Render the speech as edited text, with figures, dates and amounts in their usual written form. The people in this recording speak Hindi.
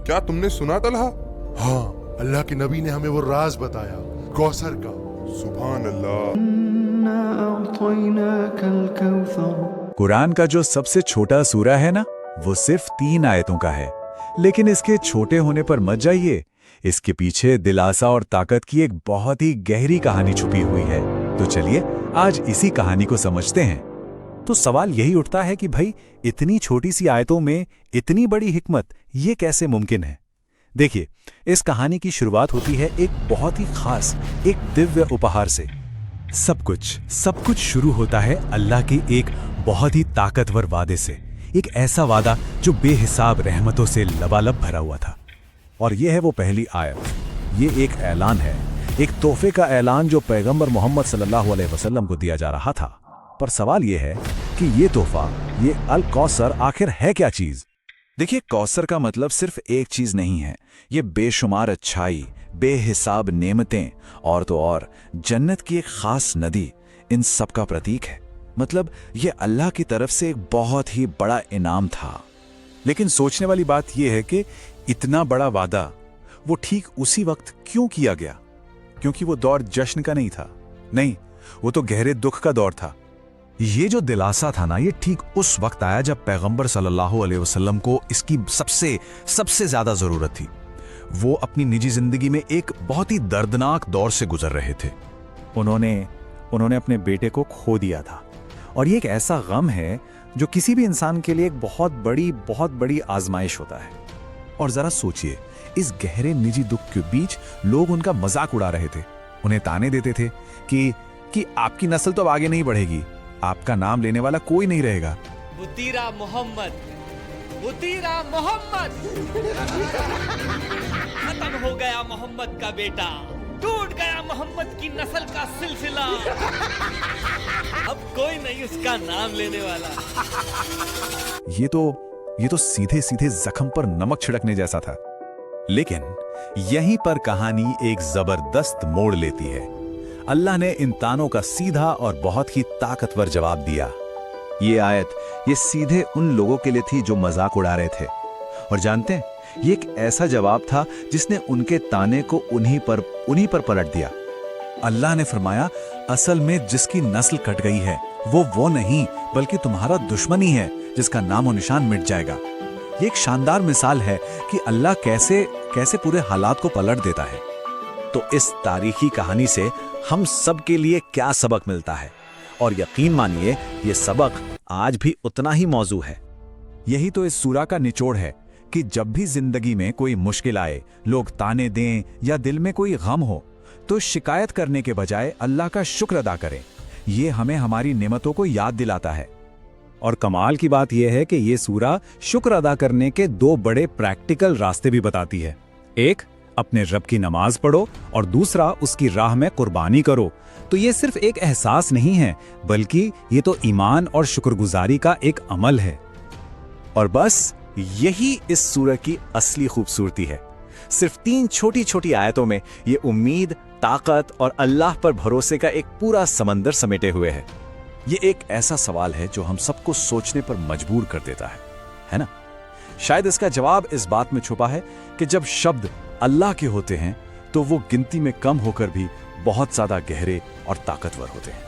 क्या तुमने सुना तलहा? हाँ, अल्लाह के नबी ने हमें वो राज बताया, कौसर का। सुभान अल्लाह। कुरान का जो सबसे छोटा सूरा है ना, वो सिर्फ 3 आयतों का है। लेकिन इसके छोटे होने पर मत जाइए, इसके पीछे दिलासा और ताकत की एक बहुत ही गहरी कहानी छुपी हुई है। तो चलिए आज इसी कहानी को समझते हैं। तो सवाल यही उठता है कि भाई इतनी छोटी सी आयतों में इतनी बड़ी हिकमत, ये कैसे मुमकिन है? देखिए, इस कहानी की शुरुआत होती है एक बहुत ही खास, एक दिव्य उपहार से। सब कुछ शुरू होता है अल्लाह के एक बहुत ही ताकतवर वादे से। एक ऐसा वादा जो बेहिसाब रहमतों से लबालब भरा हुआ था। और ये है वो पहली आयत। ये एक ऐलान है, एक तोहफे का ऐलान जो पैगंबर मोहम्मद सल्लल्लाहु अलैहि वसल्लम को दिया जा रहा था। पर सवाल ये है कि ये तोहफा, ये अल कौसर आखिर है क्या चीज? देखिए, कौसर का मतलब सिर्फ एक चीज नहीं है। ये बेशुमार अच्छाई, बेहिसाब नेमतें और तो और जन्नत की एक खास नदी, इन सब का प्रतीक है। मतलब ये अल्लाह की तरफ से एक बहुत ही बड़ा इनाम था। लेकिन सोचने वाली बात यह है कि इतना बड़ा वादा वो ठीक उसी वक्त क्यों किया गया? क्योंकि वो दौर जश्न का नहीं था, नहीं, वो तो गहरे दुख का दौर था। ये जो दिलासा था ना, ये ठीक उस वक्त आया जब पैगंबर सल्लल्लाहु अलैहि वसल्लम को इसकी सबसे ज्यादा जरूरत थी। वो अपनी निजी जिंदगी में एक बहुत ही दर्दनाक दौर से गुजर रहे थे। उन्होंने अपने बेटे को खो दिया था। और ये एक ऐसा गम है जो किसी भी इंसान के लिए एक बहुत बड़ी आजमाइश होता है। और जरा सोचिए, इस गहरे निजी दुख के बीच लोग उनका मजाक उड़ा रहे थे, उन्हें ताने देते थे कि आपकी नस्ल तो अब आगे नहीं बढ़ेगी, आपका नाम लेने वाला कोई नहीं रहेगा। बुतीरा मोहम्मद, बुतीरा मोहम्मद, खत्म हो गया मोहम्मद का बेटा, टूट गया मोहम्मद की नस्ल का सिलसिला, अब कोई नहीं उसका नाम लेने वाला। ये तो सीधे जख्म पर नमक छिड़कने जैसा था। लेकिन यहीं पर कहानी एक जबरदस्त मोड़ लेती है। अल्लाह ने इन तानों का सीधा और बहुत ही ताकतवर जवाब दिया। ये आयत ये सीधे उन लोगों के लिए थी जो मजाक उड़ा रहे थे। और जानते हैं, ये एक ऐसा जवाब था जिसने उनके ताने को उन्हीं पर पलट दिया। अल्लाह ने फरमाया, असल में जिसकी नस्ल कट गई है वो नहीं, बल्कि तुम्हारा दुश्मन ही है जिसका नामो निशान मिट जाएगा। ये एक शानदार मिसाल है कि अल्लाह कैसे पूरे हालात को पलट देता है। तो इस तारीखी कहानी से हम सब के लिए क्या सबक मिलता है? और यकीन मानिए, ये सबक आज भी उतना ही मौजू है। यही तो इस सूरा का निचोड़ है कि जब भी जिंदगी में कोई मुश्किल आए, लोग ताने दें या दिल में कोई गम हो, तो शिकायत करने के बजाय अल्लाह का शुक्र अदा करें। ये हमें हमारी नेमतों को याद दिलाता है। और कमाल की बात यह है कि ये सूरा शुक्र अदा करने के 2 बड़े प्रैक्टिकल रास्ते भी बताती है। एक, अपने रब की नमाज पढ़ो, और दूसरा, उसकी राह में कुर्बानी करो। तो ये सिर्फ एक एहसास नहीं है, बल्कि ये तो ईमान और शुक्रगुजारी का एक अमल है। और बस यही इस सूरह की असली खूबसूरती है। सिर्फ 3 छोटी आयतों में ये उम्मीद, ताकत और अल्लाह पर भरोसे का एक पूरा समंदर समेटे हुए है। ये एक ऐसा सवाल है जो हम सबको सोचने पर मजबूर कर देता है ना? शायद इसका जवाब इस बात में छुपा है कि जब शब्द अल्लाह के होते हैं तो वो गिनती में कम होकर भी बहुत ज्यादा गहरे और ताकतवर होते हैं।